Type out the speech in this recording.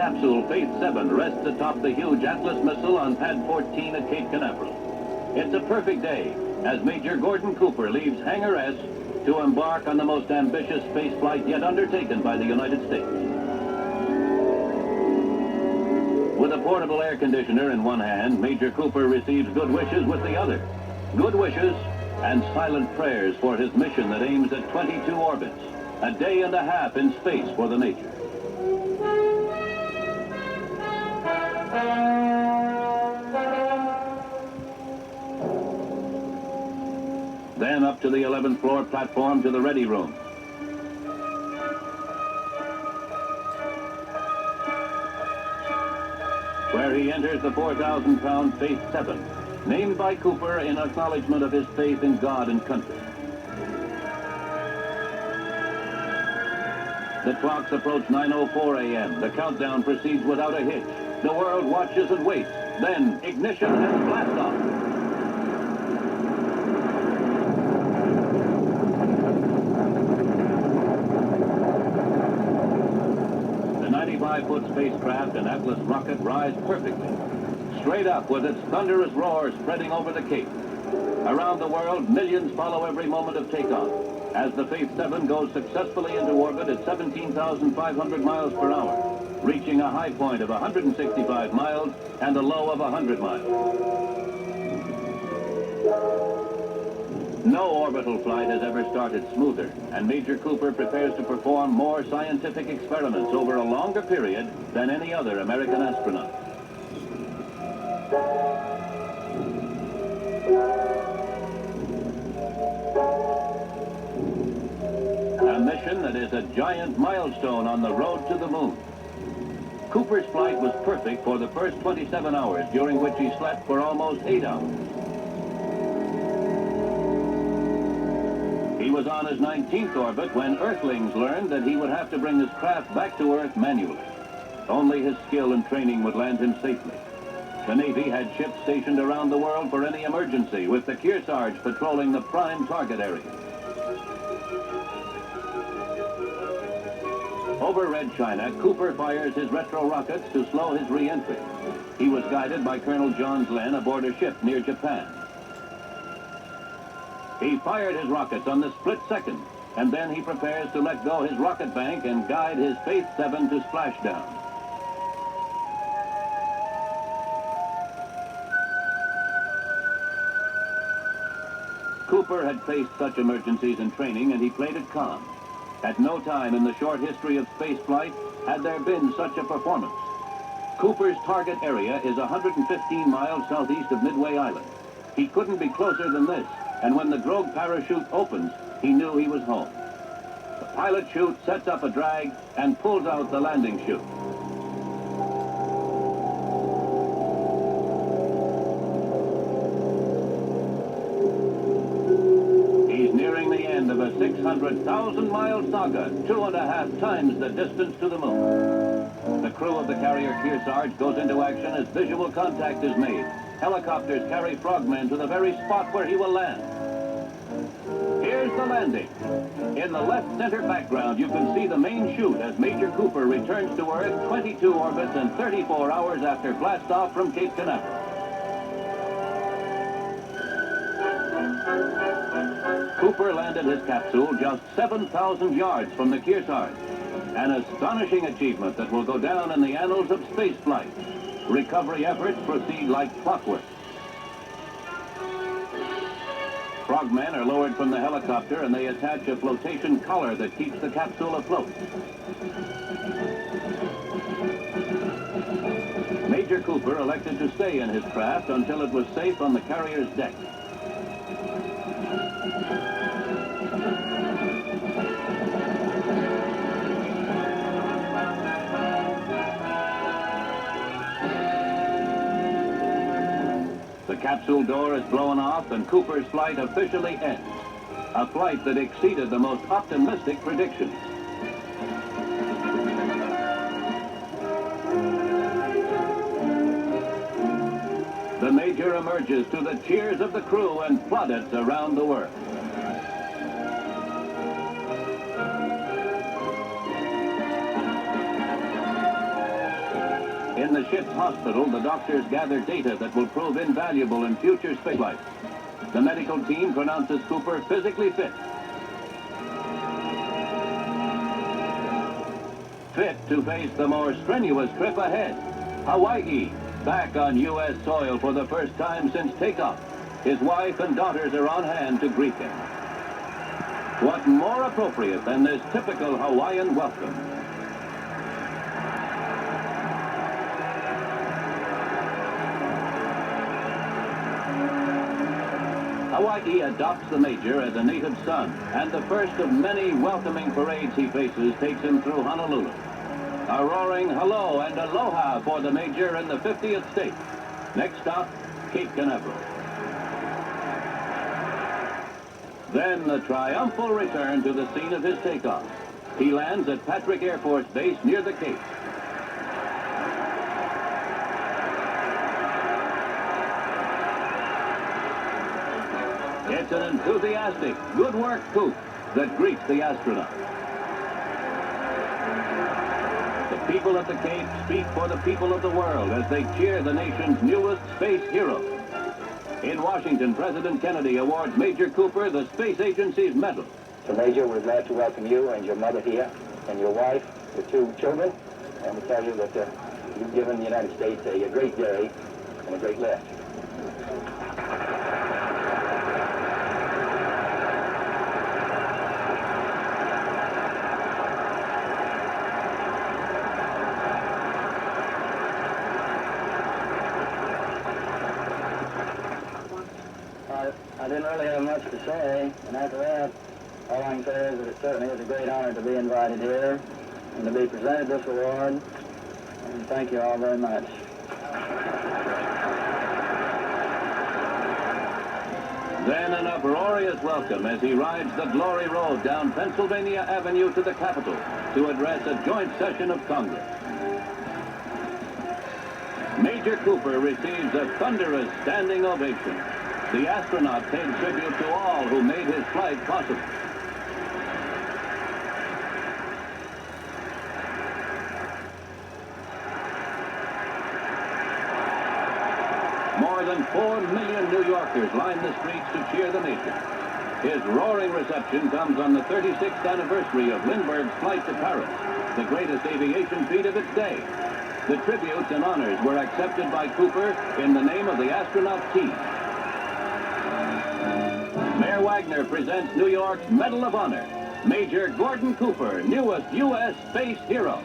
capsule Faith 7 rests atop the huge Atlas missile on Pad 14 at Cape Canaveral. It's a perfect day as Major Gordon Cooper leaves Hangar S to embark on the most ambitious space flight yet undertaken by the United States. With a portable air conditioner in one hand, Major Cooper receives good wishes with the other. Good wishes and silent prayers for his mission that aims at 22 orbits, a day and a half in space for the Major. Then up to the 11th floor platform to the ready room. Where he enters the 4,000-pound Faith 7, named by Cooper in acknowledgement of his faith in God and country. The clocks approach 9:04 a.m. The countdown proceeds without a hitch. The world watches and waits. Then ignition and blast off. The 95-foot spacecraft and Atlas rocket rise perfectly, straight up with its thunderous roar spreading over the Cape. Around the world, millions follow every moment of takeoff as the Faith 7 goes successfully into orbit at 17,500 miles per hour, reaching a high point of 165 miles and a low of 100 miles. No orbital flight has ever started smoother, and Major Cooper prepares to perform more scientific experiments over a longer period than any other American astronaut. A mission that is a giant milestone on the road to the moon. Cooper's flight was perfect for the first 27 hours, during which he slept for almost 8 hours. He was on his 19th orbit when Earthlings learned that he would have to bring his craft back to Earth manually. Only his skill and training would land him safely. The Navy had ships stationed around the world for any emergency, with the Kearsarge patrolling the prime target area. Over Red China, Cooper fires his retro rockets to slow his re-entry. He was guided by Colonel John Glenn aboard a ship near Japan. He fired his rockets on the split second, and then he prepares to let go his rocket bank and guide his Faith 7 to splashdown. Cooper had faced such emergencies in training, and he played it calm. At no time in the short history of spaceflight had there been such a performance. Cooper's target area is 115 miles southeast of Midway Island. He couldn't be closer than this, and when the drogue parachute opens, he knew he was home. The pilot chute sets up a drag and pulls out the landing chute. Of a 600,000-mile saga, 2.5 times the distance to the moon. The crew of the carrier Kearsarge goes into action as visual contact is made. Helicopters carry Frogmen to the very spot where he will land. Here's the landing. In the left center background, you can see the main chute as Major Cooper returns to Earth 22 orbits and 34 hours after blastoff from Cape Canaveral. Cooper landed his capsule just 7,000 yards from the Kearsarge, an astonishing achievement that will go down in the annals of spaceflight. Recovery efforts proceed like clockwork. Frogmen are lowered from the helicopter, and they attach a flotation collar that keeps the capsule afloat. Major Cooper elected to stay in his craft until it was safe on the carrier's deck. The capsule door is blown off and Cooper's flight officially ends. A flight that exceeded the most optimistic predictions. The Major emerges to the cheers of the crew and plaudits around the world. ship's hospital, the doctors gather data that will prove invaluable in future spaceflight. The medical team pronounces Cooper physically fit. Fit to face the more strenuous trip ahead. Hawaii, back on U.S. soil for the first time since takeoff. His wife and daughters are on hand to greet him. What more appropriate than this typical Hawaiian welcome? Hawaii adopts the Major as a native son, and the first of many welcoming parades he faces takes him through Honolulu. A roaring hello and aloha for the Major in the 50th state. Next stop, Cape Canaveral. Then the triumphal return to the scene of his takeoff. He lands at Patrick Air Force Base near the Cape. It's an enthusiastic, good work, Coop, that greets the astronaut. The people at the Cape speak for the people of the world as they cheer the nation's newest space hero. In Washington, President Kennedy awards Major Cooper the Space Agency's medal. So, Major, we're glad to welcome you and your mother here, and your wife, your 2 children, and we tell you that you've given the United States a great day and a great lift. I didn't really have much to say, and after that, all I can say is that it certainly is a great honor to be invited here and to be presented this award, and thank you all very much. Then an uproarious welcome as he rides the Glory Road down Pennsylvania Avenue to the Capitol to address a joint session of Congress. Major Cooper receives a thunderous standing ovation. The astronaut paid tribute to all who made his flight possible. More than 4 million New Yorkers line the streets to cheer the Major. His roaring reception comes on the 36th anniversary of Lindbergh's flight to Paris, the greatest aviation feat of its day. The tributes and honors were accepted by Cooper in the name of the astronaut team. Mayor Wagner presents New York's Medal of Honor, Major Gordon Cooper, newest U.S. space hero.